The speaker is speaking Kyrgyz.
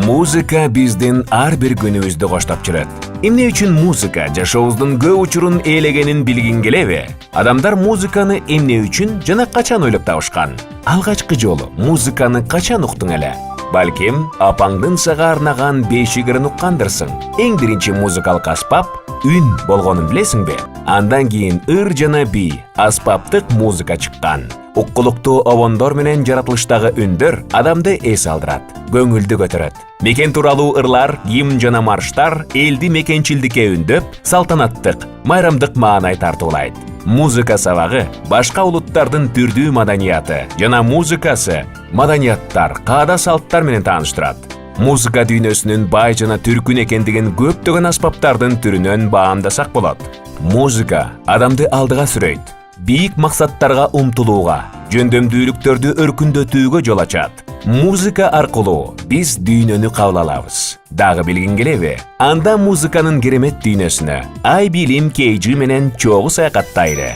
Музыка биздин ар бир күнүбүздү коштоп жүрөт. Эмне үчүн музыка жашообуздун көп учурун ээлегенин билгиң келеби? Адамдар музыканы эмне үчүн жана качан ойлоп табышкан? Алгачкы жолу музыканы качан уктуң эле? Балким, апаңдын сага арнаган бейшигирин уккандырсың. Эң биринчи музыкалык аспап үн болгонун билесиңби? Андан кийин ыр жана би, аспаптык музыка чыккан. Уккулуктуу обондор менен жаратылыштагы үндөр адамды эс алдырат, көңүлдү көтөрөт. Мекен тууралуу ырлар, гимн жана марштар элди мекенчилдикке үндөп, салтанаттык, майрамдык маанай тартуулайт. Музыка сабагы башка улуттардын түрдүү маданияты жана музыкасы маданияттар, каада салттар менен тааныштырат. Музыка дүйнөсүнүн бай жана түркүн экендигин көптөгөн аспаптардын түрүнөн баамдасак болот. Музыка адамды алдыга сүрөйт, бийик максаттарга умтулууга, жөндөмдүүлүктөрдү өркүндөтүүгө жол ачат. Музыка аркылуу биз дүйнөнү кабыл алабыз. Дагы билгиң келеби? Анда музыканын керемет дүйнөсүнө ай билим KG менен чогуу саякаттайлы.